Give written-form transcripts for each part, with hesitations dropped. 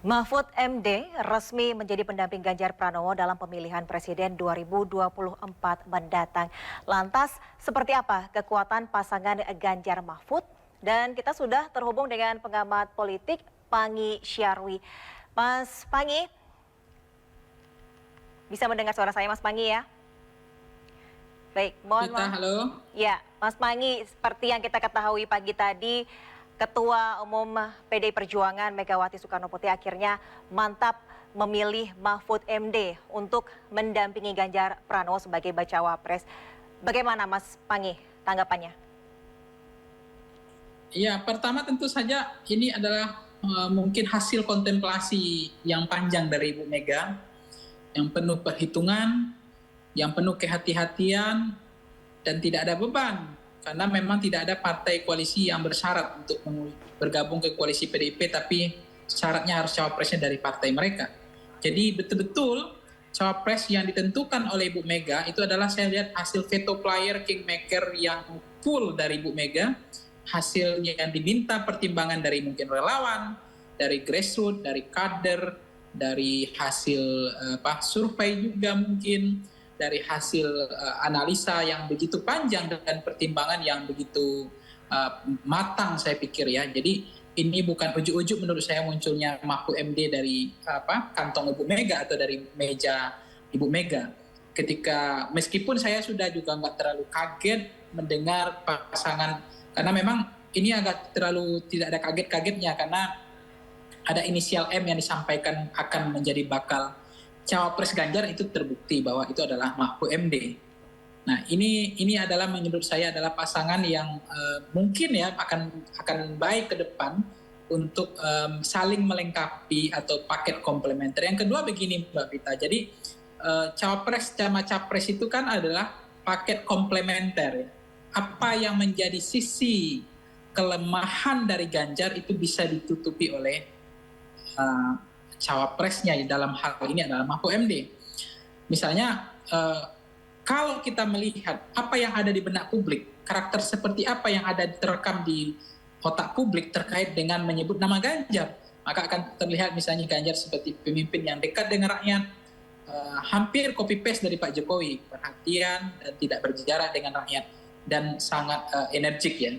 Mahfud MD resmi menjadi pendamping Ganjar Pranowo dalam pemilihan Presiden 2024 mendatang. Lantas, seperti apa kekuatan pasangan Ganjar Mahfud? Dan kita sudah terhubung dengan pengamat politik Pangi Syarwi. Mas Pangi, bisa mendengar suara saya Mas Pangi ya? Baik, mohon maaf. Halo. Ya, Mas Pangi, seperti yang kita ketahui pagi tadi, Ketua Umum PDI Perjuangan Megawati Soekarnoputri akhirnya mantap memilih Mahfud MD untuk mendampingi Ganjar Pranowo sebagai bacawa pres. Bagaimana Mas Pangi tanggapannya? Ya, pertama tentu saja ini adalah mungkin hasil kontemplasi yang panjang dari Ibu Mega, yang penuh perhitungan, yang penuh kehati-hatian, dan tidak ada beban. Karena memang tidak ada partai koalisi yang bersyarat untuk bergabung ke koalisi PDIP, tapi syaratnya harus cawapresnya dari partai mereka. Jadi betul-betul cawapres yang ditentukan oleh Ibu Mega itu adalah saya lihat hasil veto player kingmaker yang full dari Ibu Mega, hasilnya yang diminta pertimbangan dari mungkin relawan, dari grassroots, dari kader, dari hasil survei juga mungkin, dari hasil analisa yang begitu panjang dan pertimbangan yang begitu matang saya pikir ya. Jadi ini bukan ujuk-ujuk menurut saya munculnya Mahfud MD dari kantong Ibu Mega atau dari meja Ibu Mega. Ketika meskipun saya sudah juga nggak terlalu kaget mendengar pasangan, karena memang ini agak terlalu tidak ada kaget-kagetnya karena ada inisial M yang disampaikan akan menjadi bakal cawapres Ganjar, itu terbukti bahwa itu adalah Mahfud MD. Nah ini adalah menurut saya adalah pasangan yang mungkin ya akan baik ke depan untuk saling melengkapi atau paket komplementer. Yang kedua begini Mbak Vita, jadi cawapres sama capres itu kan adalah paket komplementer ya. Apa yang menjadi sisi kelemahan dari Ganjar itu bisa ditutupi oleh cawapresnya dalam hal ini adalah Mahfud MD. Misalnya kalau kita melihat apa yang ada di benak publik, karakter seperti apa yang ada terekam di otak publik terkait dengan menyebut nama Ganjar, maka akan terlihat misalnya Ganjar seperti pemimpin yang dekat dengan rakyat, hampir copy paste dari Pak Jokowi, perhatian dan tidak berjarak dengan rakyat dan sangat energik ya.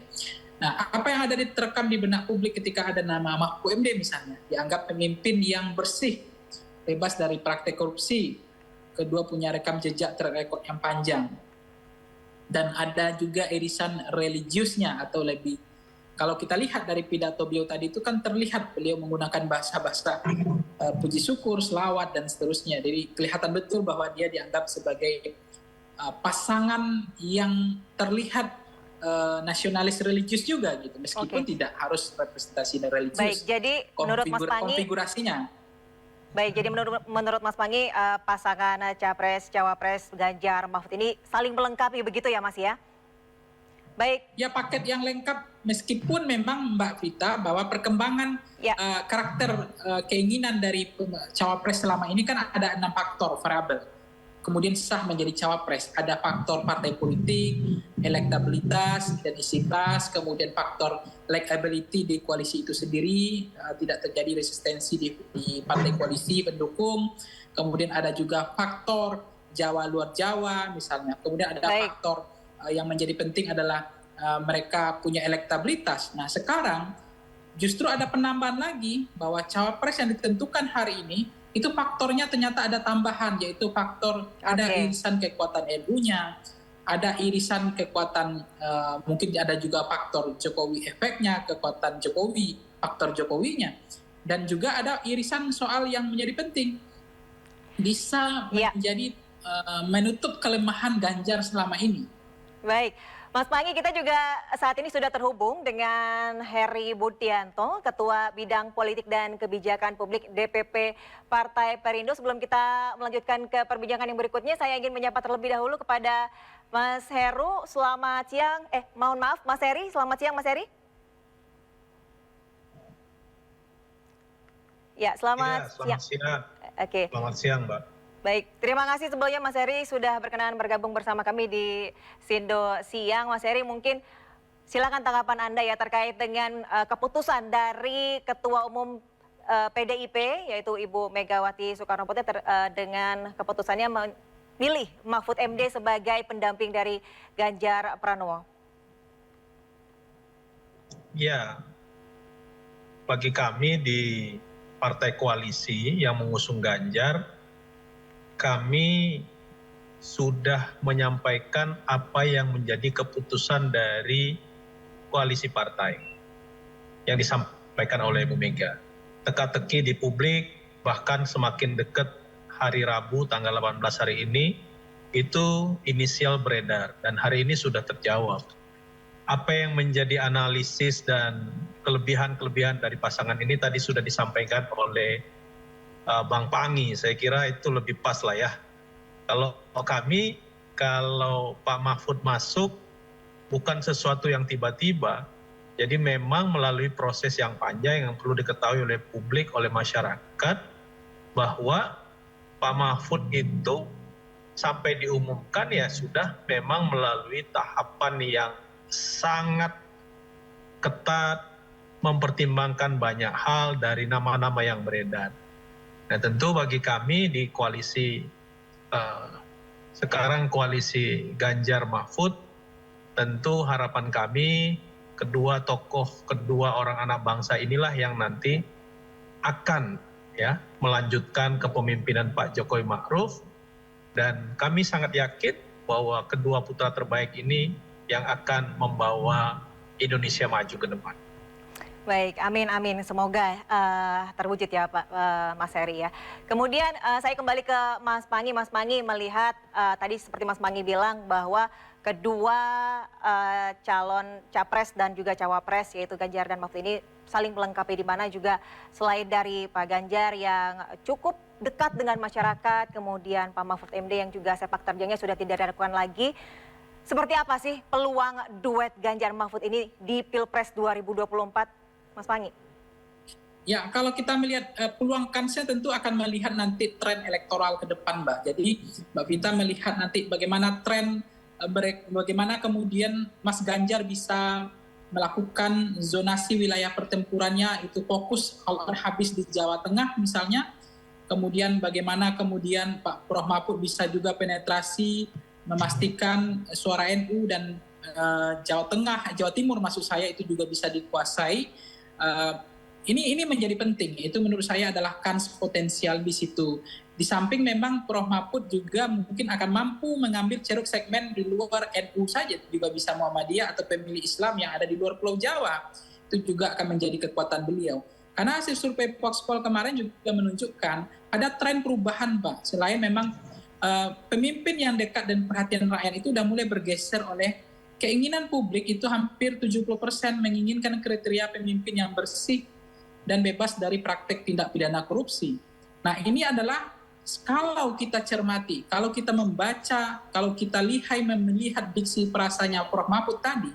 Nah, apa yang ada terekam di benak publik ketika ada nama Mahfud MD misalnya, dianggap pemimpin yang bersih, bebas dari praktek korupsi, kedua punya rekam jejak rekod yang panjang, dan ada juga irisan religiusnya atau lebih. Kalau kita lihat dari pidato beliau tadi itu kan terlihat beliau menggunakan bahasa-bahasa puji syukur, selawat dan seterusnya. Jadi kelihatan betul bahwa dia dianggap sebagai pasangan yang terlihat nasionalis religius juga gitu, meskipun tidak harus representasi religius. Baik, jadi menurut Mas Pangi konfigurasinya. Baik, jadi menurut Mas Pangi pasangan capres cawapres Ganjar Mahfud ini saling melengkapi begitu ya Mas ya? Baik. Ya paket yang lengkap, meskipun memang Mbak Vita bahwa perkembangan karakter keinginan dari cawapres selama ini kan ada 6 faktor variabel. Kemudian sah menjadi cawapres, ada faktor partai politik, elektabilitas dan isi kelas, kemudian faktor likability di koalisi itu sendiri, tidak terjadi resistensi di partai koalisi pendukung, kemudian ada juga faktor Jawa luar Jawa misalnya, kemudian ada faktor yang menjadi penting adalah mereka punya elektabilitas. Nah sekarang justru ada penambahan lagi bahwa cawapres yang ditentukan hari ini itu faktornya ternyata ada tambahan, yaitu faktor ada irisan kekuatan NU-nya, ada irisan kekuatan mungkin ada juga faktor Jokowi efeknya, kekuatan Jokowi, faktor Jokowinya, dan juga ada irisan soal yang menjadi penting, bisa menjadi menutup kelemahan Ganjar selama ini. Baik, Mas Pangi, kita juga saat ini sudah terhubung dengan Heri Budianto, Ketua Bidang Politik dan Kebijakan Publik DPP Partai Perindo. Sebelum kita melanjutkan ke perbincangan yang berikutnya, saya ingin menyapa terlebih dahulu kepada Mas Heru. Selamat siang, mohon maaf Mas Heri, selamat siang Mas Heri. Ya, selamat siang. Oke. Selamat siang, Mbak. Baik, terima kasih sebelumnya Mas Heri sudah berkenan bergabung bersama kami di Sindo Siang. Mas Heri, mungkin silakan tanggapan Anda ya terkait dengan keputusan dari Ketua Umum PDIP yaitu Ibu Megawati Soekarno Putri dengan keputusannya memilih Mahfud MD sebagai pendamping dari Ganjar Pranowo? Ya, bagi kami di partai koalisi yang mengusung Ganjar, kami sudah menyampaikan apa yang menjadi keputusan dari koalisi partai yang disampaikan oleh Bu Mega. Teka-teki di publik, bahkan semakin dekat hari Rabu tanggal 18 hari ini, itu inisial beredar dan hari ini sudah terjawab. Apa yang menjadi analisis dan kelebihan-kelebihan dari pasangan ini tadi sudah disampaikan oleh Bang Pangi. Saya kira itu lebih pas lah ya. Kalau kami, kalau Pak Mahfud masuk bukan sesuatu yang tiba-tiba, jadi memang melalui proses yang panjang yang perlu diketahui oleh publik, oleh masyarakat, bahwa Pak Mahfud itu sampai diumumkan ya sudah memang melalui tahapan yang sangat ketat, mempertimbangkan banyak hal dari nama-nama yang beredar. Dan tentu bagi kami di koalisi sekarang koalisi Ganjar Mahfud, tentu harapan kami kedua tokoh, kedua orang anak bangsa inilah yang nanti akan ya melanjutkan kepemimpinan Pak Jokowi Ma'ruf, dan kami sangat yakin bahwa kedua putra terbaik ini yang akan membawa Indonesia maju ke depan. Baik, amin, amin. Semoga terwujud ya Pak Mas Heri ya. Kemudian saya kembali ke Mas Pangi. Mas Pangi melihat tadi seperti Mas Pangi bilang bahwa kedua calon capres dan juga cawapres yaitu Ganjar dan Mahfud ini saling melengkapi, di mana juga selain dari Pak Ganjar yang cukup dekat dengan masyarakat, kemudian Pak Mahfud MD yang juga sepak terjangnya sudah tidak diragukan lagi. Seperti apa sih peluang duet Ganjar Mahfud ini di Pilpres 2024? Mas Pangi. Ya, kalau kita melihat peluang kansnya tentu akan melihat nanti tren elektoral ke depan, Mbak. Jadi Mbak Vita melihat nanti bagaimana tren, bagaimana kemudian Mas Ganjar bisa melakukan zonasi wilayah pertempurannya, itu fokus kalau habis di Jawa Tengah misalnya. Kemudian bagaimana kemudian Pak Prof Mahfud bisa juga penetrasi, memastikan suara NU dan Jawa Tengah, Jawa Timur maksud saya itu juga bisa dikuasai. Ini menjadi penting. Itu menurut saya adalah kans potensial di situ. Di samping memang Prof Mahfud juga mungkin akan mampu mengambil ceruk segmen di luar NU saja, juga bisa Muhammadiyah atau pemilih Islam yang ada di luar Pulau Jawa. Itu juga akan menjadi kekuatan beliau. Karena hasil survei Voxpol kemarin juga menunjukkan ada tren perubahan, Pak. Selain memang pemimpin yang dekat dan perhatian rakyat itu sudah mulai bergeser oleh keinginan publik, itu hampir 70% menginginkan kriteria pemimpin yang bersih dan bebas dari praktek tindak pidana korupsi. Nah ini adalah kalau kita cermati, kalau kita membaca, kalau kita melihat diksi frasanya Prof Mahfud tadi,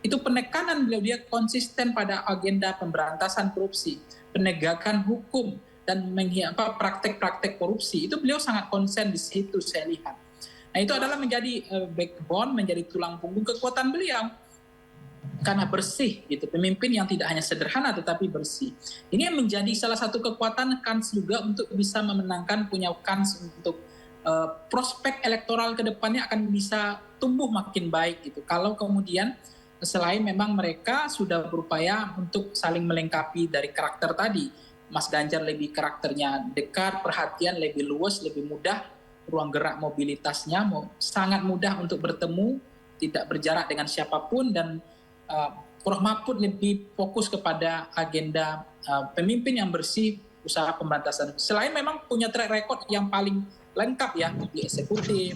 itu penekanan beliau dia konsisten pada agenda pemberantasan korupsi, penegakan hukum, dan praktek-praktek korupsi. Itu beliau sangat konsen di situ saya lihat. Nah itu adalah menjadi backbone, menjadi tulang punggung kekuatan beliau. Karena bersih, gitu. Pemimpin yang tidak hanya sederhana tetapi bersih. Ini yang menjadi salah satu kekuatan kans juga untuk bisa memenangkan, punya kans untuk prospek elektoral ke depannya akan bisa tumbuh makin baik. Gitu. Kalau kemudian selain memang mereka sudah berupaya untuk saling melengkapi dari karakter tadi. Mas Ganjar lebih karakternya dekat, perhatian lebih luas, lebih mudah, ruang gerak mobilitasnya sangat mudah untuk bertemu, tidak berjarak dengan siapapun, dan Prof Mahfud lebih fokus kepada agenda pemimpin yang bersih, usaha pemberantasan. Selain memang punya track record yang paling lengkap ya, di eksekutif,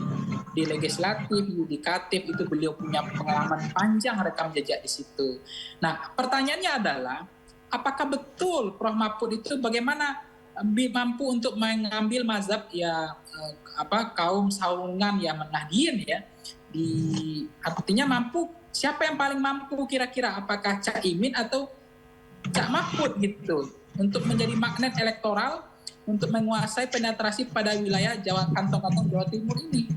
di legislatif, yudikatif, itu beliau punya pengalaman panjang rekam jejak di situ. Nah pertanyaannya adalah, apakah betul Prof Mahfud itu bagaimana mampu untuk mengambil mazhab ya kaum saungan yang Nahdien ya, artinya mampu, siapa yang paling mampu kira-kira, apakah Cak Imin atau Cak Mahfud gitu untuk menjadi magnet elektoral untuk menguasai penetrasi pada wilayah kantong-kantong Jawa Timur ini.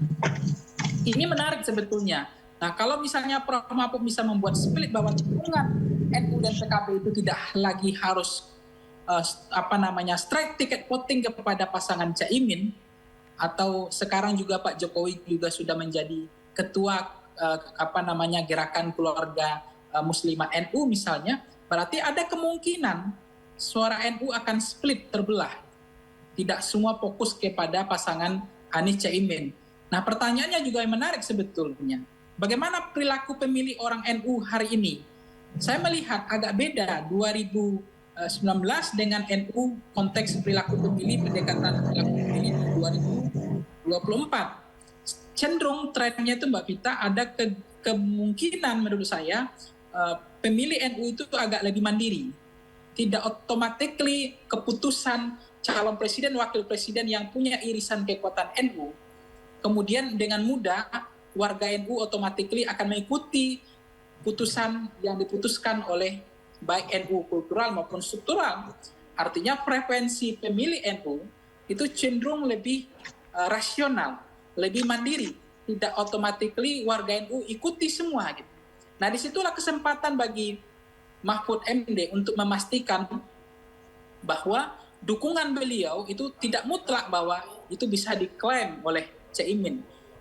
Ini menarik sebetulnya. Nah kalau misalnya Prof Mahfud bisa membuat split bahwa dukungan NU dan PKB itu tidak lagi harus strike ticket voting kepada pasangan Caimin, atau sekarang juga Pak Jokowi juga sudah menjadi ketua gerakan keluarga muslimah NU misalnya, berarti ada kemungkinan suara NU akan split, terbelah. Tidak semua fokus kepada pasangan Anies Caimin. Nah, pertanyaannya juga yang menarik sebetulnya. Bagaimana perilaku pemilih orang NU hari ini? Saya melihat agak beda 2019 dengan NU konteks perilaku pemilih, pendekatan perilaku pemilih 2024. Cenderung trennya itu Mbak Vita, ada kemungkinan menurut saya pemilih NU itu agak lebih mandiri. Tidak automatically keputusan calon presiden, wakil presiden yang punya irisan kekuatan NU, kemudian dengan mudah warga NU automatically akan mengikuti putusan yang diputuskan oleh baik NU kultural maupun struktural. Artinya frekuensi pemilih NU itu cenderung lebih rasional, lebih mandiri, tidak automatically warga NU ikuti semua gitu. Nah, disitulah kesempatan bagi Mahfud MD untuk memastikan bahwa dukungan beliau itu tidak mutlak bahwa itu bisa diklaim oleh Caimin.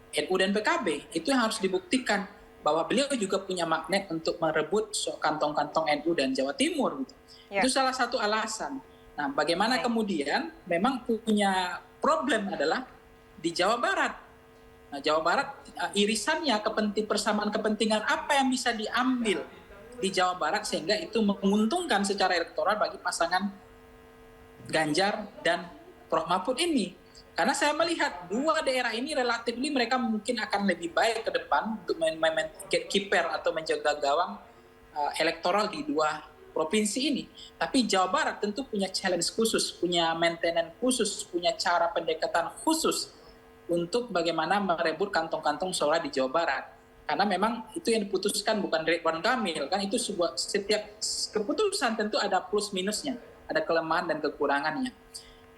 NU dan PKB itu yang harus dibuktikan bahwa beliau juga punya magnet untuk merebut kantong-kantong NU dan Jawa Timur. Gitu. Ya. Itu salah satu alasan. Nah, bagaimana kemudian memang punya problem adalah di Jawa Barat. Nah, Jawa Barat irisannya persamaan kepentingan apa yang bisa diambil di Jawa Barat sehingga itu menguntungkan secara elektoral bagi pasangan Ganjar dan Prof. Mahfud ini. Karena saya melihat dua daerah ini relatif mereka mungkin akan lebih baik ke depan untuk gatekeeper atau menjaga gawang elektoral di dua provinsi ini. Tapi Jawa Barat tentu punya challenge khusus, punya maintenance khusus, punya cara pendekatan khusus untuk bagaimana merebut kantong-kantong suara di Jawa Barat. Karena memang itu yang diputuskan bukan Ridwan Kamil, kan itu setiap keputusan tentu ada plus minusnya, ada kelemahan dan kekurangannya.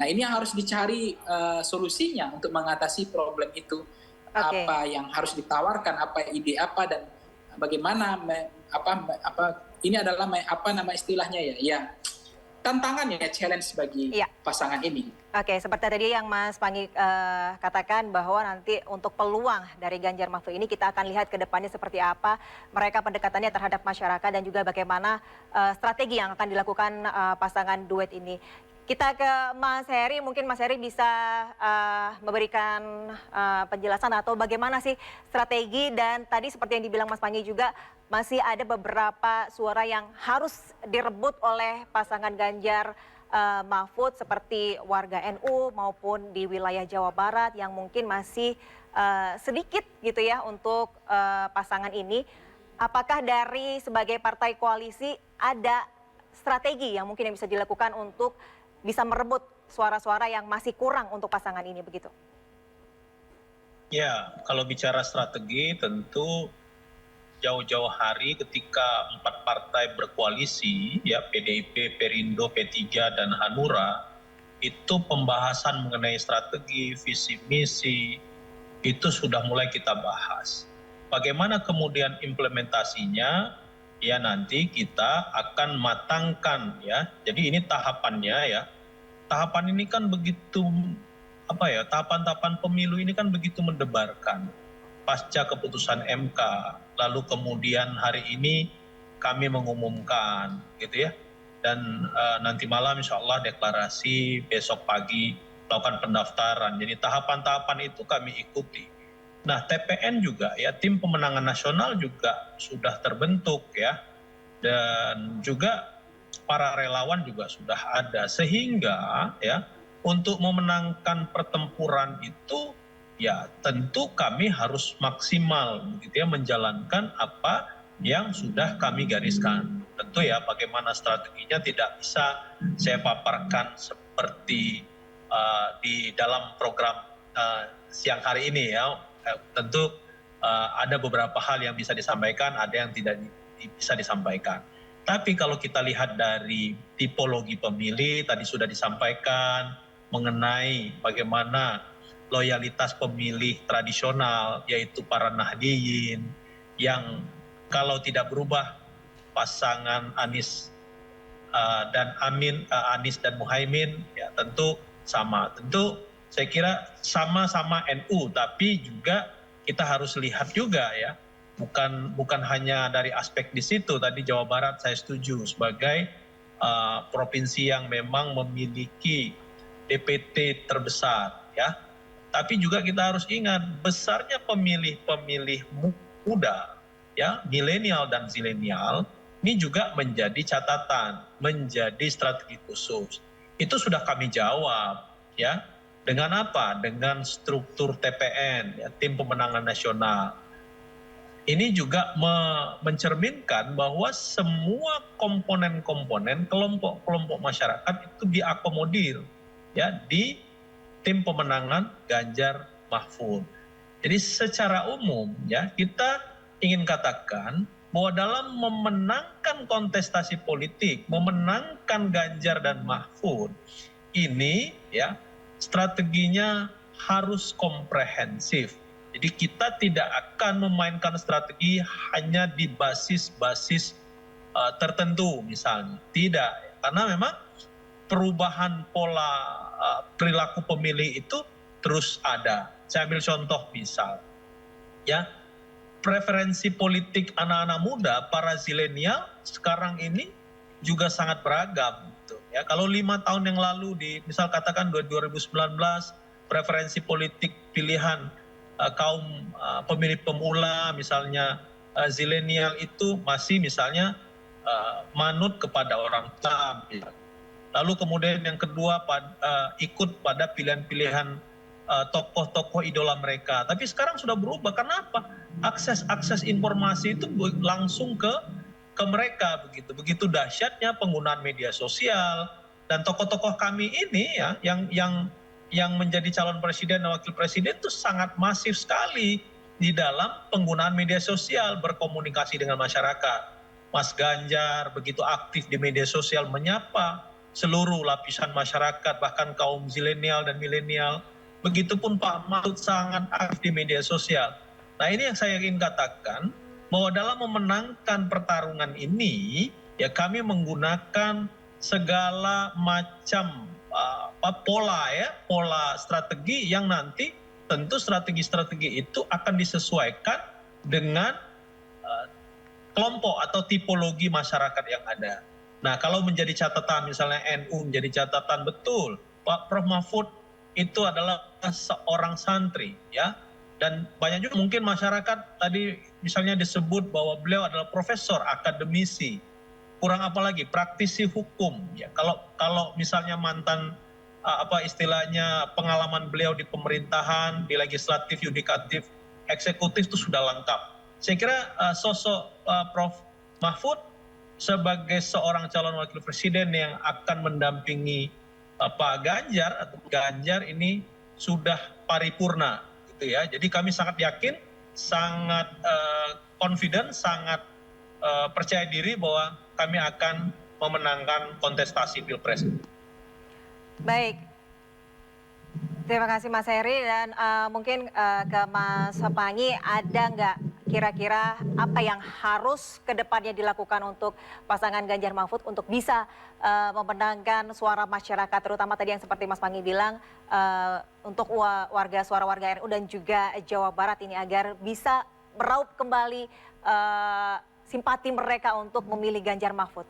Nah, ini yang harus dicari solusinya untuk mengatasi problem itu. Okay. Apa yang harus ditawarkan, apa ide apa, dan bagaimana ini adalah istilahnya ya tantangan ya, challenge bagi pasangan ini. Oke, seperti tadi yang Mas Panggi katakan bahwa nanti untuk peluang dari Ganjar Mahfud ini kita akan lihat ke depannya seperti apa mereka pendekatannya terhadap masyarakat dan juga bagaimana strategi yang akan dilakukan pasangan duet ini. Kita ke Mas Heri, mungkin Mas Heri bisa memberikan penjelasan atau bagaimana sih strategi, dan tadi seperti yang dibilang Mas Panggi juga masih ada beberapa suara yang harus direbut oleh pasangan Ganjar Mahfud seperti warga NU maupun di wilayah Jawa Barat yang mungkin masih sedikit gitu ya untuk pasangan ini. Apakah dari sebagai partai koalisi ada strategi yang mungkin yang bisa dilakukan untuk bisa merebut suara-suara yang masih kurang untuk pasangan ini begitu? Ya, kalau bicara strategi tentu jauh-jauh hari ketika 4 partai berkoalisi, ya PDIP, Perindo, P3, dan Hanura, itu pembahasan mengenai strategi, visi misi, itu sudah mulai kita bahas. Bagaimana kemudian implementasinya, ya nanti kita akan matangkan ya. Jadi ini tahapannya ya. Tahapan ini kan begitu tahapan-tahapan pemilu ini kan begitu mendebarkan. Pasca keputusan MK, lalu kemudian hari ini kami mengumumkan gitu ya. Dan nanti malam insya Allah deklarasi, besok pagi melakukan pendaftaran. Jadi tahapan-tahapan itu kami ikuti. Nah, TPN juga ya, tim pemenangan nasional juga sudah terbentuk ya, dan juga para relawan juga sudah ada, sehingga ya untuk memenangkan pertempuran itu ya tentu kami harus maksimal gitu ya, menjalankan apa yang sudah kami gariskan. Tentu ya bagaimana strateginya tidak bisa saya paparkan seperti di dalam program siang hari ini ya. Tentu ada beberapa hal yang bisa disampaikan, ada yang tidak bisa disampaikan. Tapi kalau kita lihat dari tipologi pemilih, tadi sudah disampaikan mengenai bagaimana loyalitas pemilih tradisional, yaitu para Nahdliyin, yang kalau tidak berubah pasangan Anies dan Anies dan Muhaimin ya tentu sama. Tentu saya kira sama-sama NU, tapi juga kita harus lihat juga ya, bukan hanya dari aspek di situ. Tadi Jawa Barat saya setuju sebagai provinsi yang memang memiliki DPT terbesar ya. Tapi juga kita harus ingat besarnya pemilih-pemilih muda ya, milenial dan zilenial ini juga menjadi catatan, menjadi strategi khusus. Itu sudah kami jawab ya. Dengan apa? Dengan struktur TPN, ya, Tim Pemenangan Nasional. Ini juga mencerminkan bahwa semua komponen-komponen kelompok-kelompok masyarakat itu diakomodir ya di Tim Pemenangan Ganjar Mahfud. Jadi secara umum ya kita ingin katakan bahwa dalam memenangkan kontestasi politik, memenangkan Ganjar dan Mahfud, ini ya strateginya harus komprehensif. Jadi kita tidak akan memainkan strategi hanya di basis-basis tertentu misalnya. Tidak, karena memang perubahan pola perilaku pemilih itu terus ada. Saya ambil contoh misal, ya preferensi politik anak-anak muda, para zilenial sekarang ini juga sangat beragam. Gitu. Ya, kalau 5 tahun yang lalu misal katakan 2019 preferensi politik pilihan kaum pemilih pemula misalnya zilenial itu masih misalnya manut kepada orang tua. Lalu kemudian yang kedua ikut pada pilihan-pilihan tokoh-tokoh idola mereka. Tapi sekarang sudah berubah. Kenapa? Akses informasi itu langsung ke mereka begitu dahsyatnya penggunaan media sosial, dan tokoh-tokoh kami ini ya yang menjadi calon presiden dan wakil presiden itu sangat masif sekali di dalam penggunaan media sosial, berkomunikasi dengan masyarakat. Mas Ganjar begitu aktif di media sosial menyapa seluruh lapisan masyarakat, bahkan kaum zilenial dan milenial. Begitupun Pak Mahfud sangat aktif di media sosial. Nah ini yang saya ingin katakan, bahwa dalam memenangkan pertarungan ini, ya kami menggunakan segala macam pola strategi yang nanti tentu strategi-strategi itu akan disesuaikan dengan kelompok atau tipologi masyarakat yang ada. Nah kalau menjadi catatan misalnya NU menjadi catatan betul, Pak Prof Mahfud itu adalah seorang santri ya, dan banyak juga mungkin masyarakat tadi misalnya disebut bahwa beliau adalah profesor, akademisi, kurang apa lagi praktisi hukum ya. Kalau misalnya mantan istilahnya pengalaman beliau di pemerintahan, di legislatif, yudikatif, eksekutif itu sudah lengkap. Saya kira sosok Prof Mahfud sebagai seorang calon wakil presiden yang akan mendampingi Pak Ganjar atau Ganjar ini sudah paripurna gitu ya. Jadi kami sangat yakin, sangat confident, sangat percaya diri bahwa kami akan memenangkan kontestasi Pilpres. Baik. Terima kasih Mas Heri, dan mungkin ke Mas Pangi, ada nggak kira-kira apa yang harus ke depannya dilakukan untuk pasangan Ganjar Mahfud untuk bisa memenangkan suara masyarakat, terutama tadi yang seperti Mas Pangi bilang untuk suara warga NU dan juga Jawa Barat ini, agar bisa meraup kembali simpati mereka untuk memilih Ganjar Mahfud?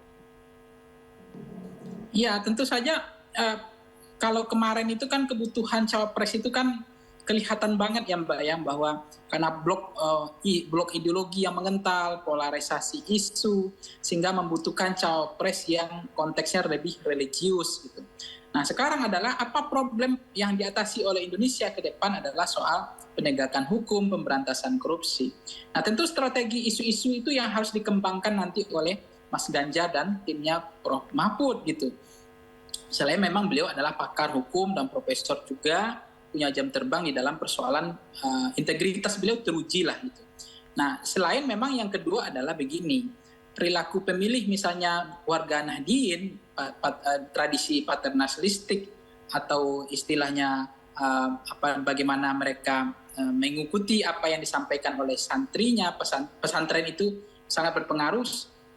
Ya tentu saja kalau kemarin itu kan kebutuhan cawapres itu kan kelihatan banget ya Mbak ya, bahwa karena blok ideologi yang mengental, polarisasi isu, sehingga membutuhkan cawapres yang konteksnya lebih religius gitu. Nah sekarang adalah apa problem yang diatasi oleh Indonesia ke depan adalah soal penegakan hukum, pemberantasan korupsi. Nah tentu strategi isu-isu itu yang harus dikembangkan nanti oleh Mas Ganjar dan timnya Prof Mahfud gitu. Selain memang beliau adalah pakar hukum dan profesor juga, punya jam terbang di dalam persoalan integritas beliau teruji lah gitu. Nah selain memang yang kedua adalah begini, perilaku pemilih misalnya warga Nahdien, tradisi paternalistik atau istilahnya bagaimana mereka mengikuti apa yang disampaikan oleh santrinya, pesantren itu sangat berpengaruh,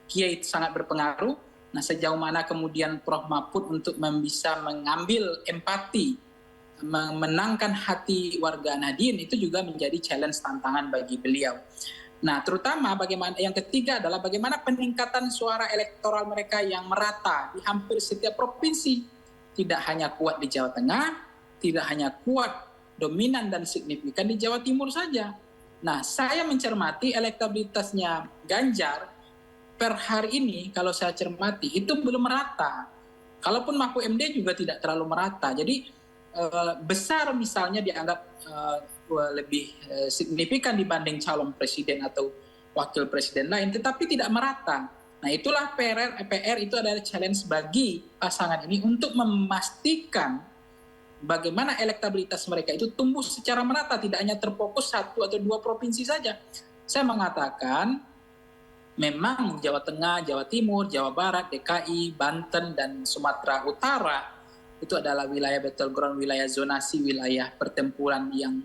kiai itu sangat berpengaruh. Nah, sejauh mana kemudian Prof. Mahfud untuk bisa mengambil empati, memenangkan hati warga Nahdien itu juga menjadi challenge tantangan bagi beliau. Nah, terutama bagaimana yang ketiga adalah bagaimana peningkatan suara elektoral mereka yang merata di hampir setiap provinsi. Tidak hanya kuat di Jawa Tengah, tidak hanya kuat, dominan dan signifikan di Jawa Timur saja. Nah, saya mencermati elektabilitasnya Ganjar per hari ini, kalau saya cermati, itu belum merata. Kalaupun Mahfud MD juga tidak terlalu merata. Jadi besar misalnya dianggap lebih signifikan dibanding calon presiden atau wakil presiden lain, tetapi tidak merata. Nah, itulah PR itu adalah challenge bagi pasangan ini untuk memastikan bagaimana elektabilitas mereka itu tumbuh secara merata, tidak hanya terfokus 1 atau 2 provinsi saja. Saya mengatakan memang Jawa Tengah, Jawa Timur, Jawa Barat, DKI, Banten, dan Sumatera Utara itu adalah wilayah battleground, wilayah zonasi, wilayah pertempuran yang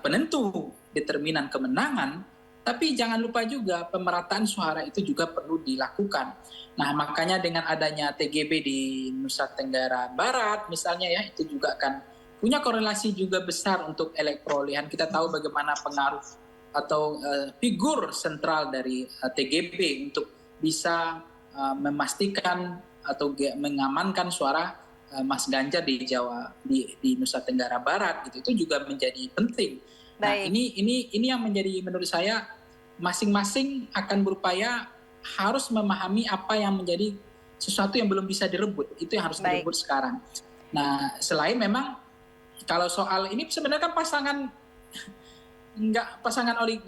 penentu determinan kemenangan. Tapi jangan lupa juga pemerataan suara itu juga perlu dilakukan. Nah, makanya dengan adanya TGB di Nusa Tenggara Barat misalnya ya, itu juga akan punya korelasi juga besar untuk perolehan. Kita tahu bagaimana pengaruh atau figur sentral dari TGB untuk bisa memastikan atau mengamankan suara Mas Ganjar di di Nusa Tenggara Barat gitu, itu juga menjadi penting. Nah, ini yang menjadi menurut saya masing-masing akan berupaya harus memahami apa yang menjadi sesuatu yang belum bisa direbut, itu yang harus direbut sekarang. Nah, selain memang kalau soal ini sebenarnya kan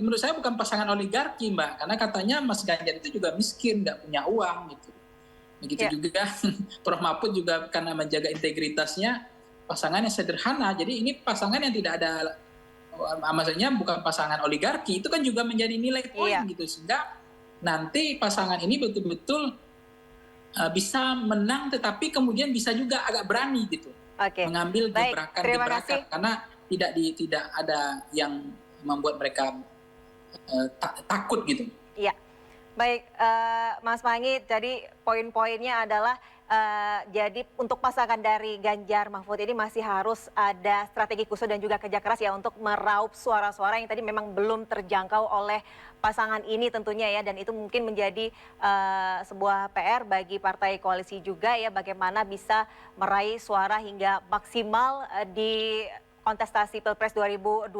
menurut saya bukan pasangan oligarki, Mbak, karena katanya Mas Ganjar itu juga miskin, nggak punya uang gitu. Begitu juga Prof. Mahfud juga karena menjaga integritasnya pasangan yang sederhana. Jadi ini pasangan yang tidak ada, maksudnya bukan pasangan oligarki, itu kan juga menjadi nilai poin gitu, sehingga nanti pasangan ini betul-betul bisa menang, tetapi kemudian bisa juga agak berani gitu, mengambil gebrakan karena tidak ada yang membuat mereka takut gitu. Iya, baik Mas Mangi, jadi poin-poinnya adalah jadi untuk pasangan dari Ganjar Mahfud ini masih harus ada strategi khusus dan juga kerja keras ya untuk meraup suara-suara yang tadi memang belum terjangkau oleh pasangan ini tentunya ya, dan itu mungkin menjadi sebuah PR bagi partai koalisi juga ya, bagaimana bisa meraih suara hingga maksimal di kontestasi Pilpres 2024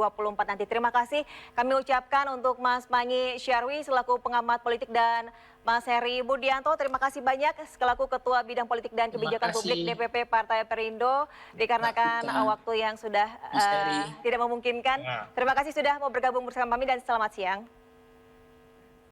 nanti. Terima kasih kami ucapkan untuk Mas Mangi Syarwi selaku pengamat politik dan Mas Heri Budianto, terima kasih banyak selaku Ketua Bidang Politik dan Kebijakan Publik DPP Partai Perindo, dikarenakan waktu yang sudah tidak memungkinkan. Terima kasih sudah mau bergabung bersama kami dan selamat siang.